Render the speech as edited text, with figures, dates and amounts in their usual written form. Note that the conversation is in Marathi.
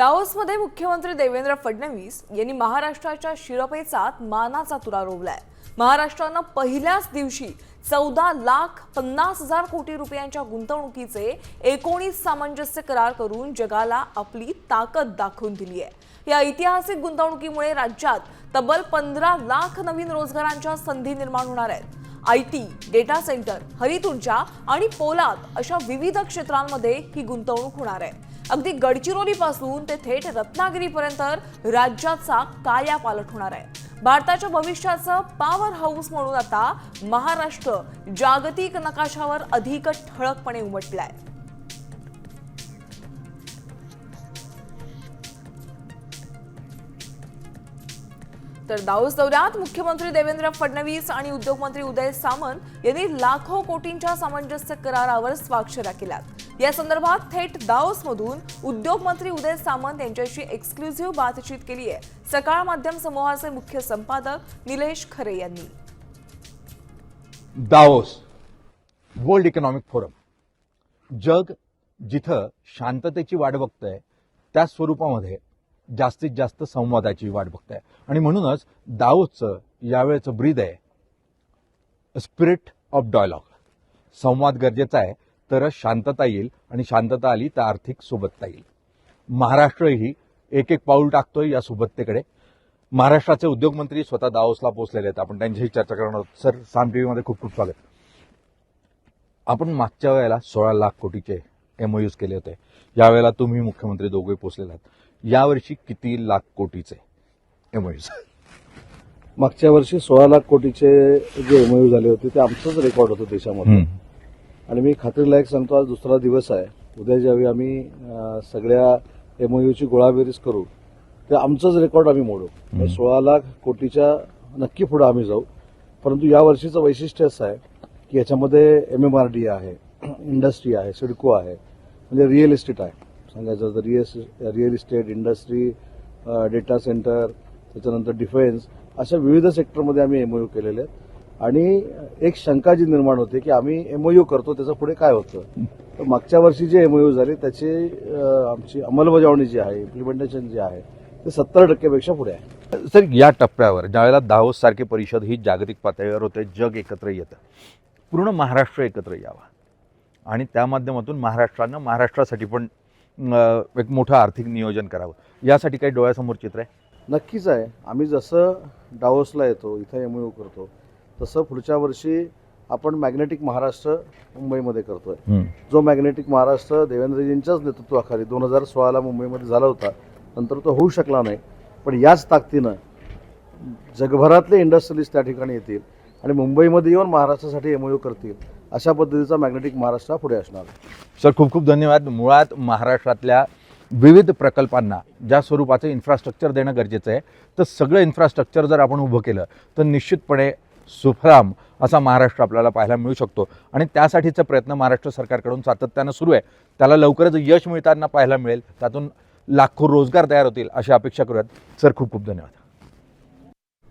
दाओसमध्ये मुख्यमंत्री देवेंद्र फडणवीस यांनी महाराष्ट्राच्या शिरपेचात मानाचा तुरा रोवलाय। महाराष्ट्रानं पहिल्याच दिवशी 14,50,000 कोटी रुपयांच्या गुंतवणुकीचे 19 सामंजस्य करार करून जगाला आपली ताकद दाखवून दिली आहे। या ऐतिहासिक गुंतवणुकीमुळे राज्यात तब्बल 15 लाख नवीन रोजगारांच्या संधी निर्माण होणार आहेत। आयटी, डेटा सेंटर, हरित ऊर्जा आणि पोलाद अशा विविध क्षेत्रांमध्ये ही गुंतवणूक होणार आहे। अगदी गडचिरोलीपासून ते थेट रत्नागिरीपर्यंत राज्याचा कायापालट होणार आहे। भारताच्या भविष्याचं पॉवर हाऊस म्हणून आता महाराष्ट्र जागतिक नकाशावर अधिक ठळकपणे उमटलाय। तर दाओस दौऱ्यात मुख्यमंत्री देवेंद्र फडणवीस आणि उद्योगमंत्री उदय सामंत यांनी लाखो कोटींच्या सामंजस्य करारावर स्वाक्षऱ्या केल्यात। या संदर्भात थेट दाओसमधून उद्योगमंत्री उदय सामंत यांच्याशी एक्सक्लुझिव्ह बातचीत केली आहे। सकाळ माध्यम समूहाचे मुख्य संपादक निलेश खरे यांनी। दाओस वर्ल्ड इकॉनॉमिक फोरम जग जिथं शांततेची वाट बघतंय त्या स्वरूपामध्ये जास्तीत जास्त संवादाची वाट बघतंय आणि म्हणूनच दाओसचं यावेळेचं ब्रीद आहे स्पिरिट ऑफ डायलॉग। संवाद गरजेचा आहे तर शांतता येईल आणि शांतता आली तर आर्थिक सोबतता येईल। महाराष्ट्रही एक एक पाऊल टाकतोय या सोबततेकडे। महाराष्ट्राचे उद्योगमंत्री स्वतः दाओसला पोहोचलेले आहेत। आपण त्यांच्याशी चर्चा करणार आहोत। सर, साम टीव्हीमध्ये खूप खूप स्वागत। आपण मागच्या वेळेला 16 लाख कोटीचे MOUs केले होते। यावेळेला तुम्ही मुख्यमंत्री दोघे पोहोचलेले आहात। यावर्षी किती लाख कोटीचे MOUs? मागच्या वर्षी 16 लाख कोटीचे जे MOU झाले होते ते आमचंच रेकॉर्ड होतं देशामध्ये। आणि मी खात्रीलायक सांगतो, आज दुसरा दिवस आहे। उद्या ज्यावेळी आम्ही सगळ्या MOUची गोळाबेरीज करू ते आमचंच रेकॉर्ड आम्ही मोडू। 16 लाख कोटीच्या नक्की पुढे आम्ही जाऊ। परंतु या वर्षीचं वैशिष्ट्य असं आहे की याच्यामध्ये MMRDA आहे, इंडस्ट्री आहे, सिडको आहे, म्हणजे रिअल इस्टेट आहे। सांगायचं तर real estate, industry, data centre, त्याच्यानंतर डिफेन्स, अशा विविध सेक्टरमध्ये आम्ही MOU केलेले आहेत। आणि एक शंका जी निर्माण होते की आम्ही MOU करतो त्याचं पुढे काय होतं, तर मागच्या वर्षी जे MOU झाले त्याची आमची अंमलबजावणी जी आहे, इम्प्लिमेंटेशन जे आहे ते 70% पेक्षा पुढे आहे। सर, या टप्प्यावर ज्यावेळेला दाओस सारखी परिषद ही जागतिक पातळीवर होते, जग एकत्र येतं, पूर्ण महाराष्ट्र एकत्र यावा आणि त्या माध्यमातून महाराष्ट्रासाठी पण एक मोठं आर्थिक नियोजन करावं, यासाठी काही डोळ्यासमोर चित्र आहे? नक्कीच आहे। आम्ही जसं दाओसला येतो, इथं MOU करतो, तसं पुढच्या वर्षी आपण मॅग्नेटिक महाराष्ट्र मुंबईमध्ये करतोय। जो मॅग्नेटिक महाराष्ट्र देवेंद्रजींच्याच नेतृत्वाखाली 2016ला मुंबईमध्ये झाला होता, नंतर तो होऊ शकला नाही, पण याच ताकदीनं जगभरातले इंडस्ट्रियलिस्ट त्या ठिकाणी येतील आणि मुंबईमध्ये येऊन महाराष्ट्रासाठी MOU करतील। अशा पद्धतीचा मॅग्नेटिक महाराष्ट्र पुढे असणार। सर, खूप खूप धन्यवाद। मुळात महाराष्ट्रातल्या विविध प्रकल्पांना ज्या स्वरूपाचं इन्फ्रास्ट्रक्चर देणं गरजेचं आहे, तर सगळं इन्फ्रास्ट्रक्चर जर आपण उभं केलं तर निश्चितपणे सुफलाम असा महाराष्ट्र आपल्याला पाहायला मिळू शकतो आणि त्यासाठीचा प्रयत्न महाराष्ट्र सरकारकडून सातत्यानं सुरू आहे। त्याला लवकरच यश मिळताना पाहायला मिळेल, त्यातून लाखो रोजगार तयार होतील अशी अपेक्षा करूयात। सर, खूप खूप धन्यवाद।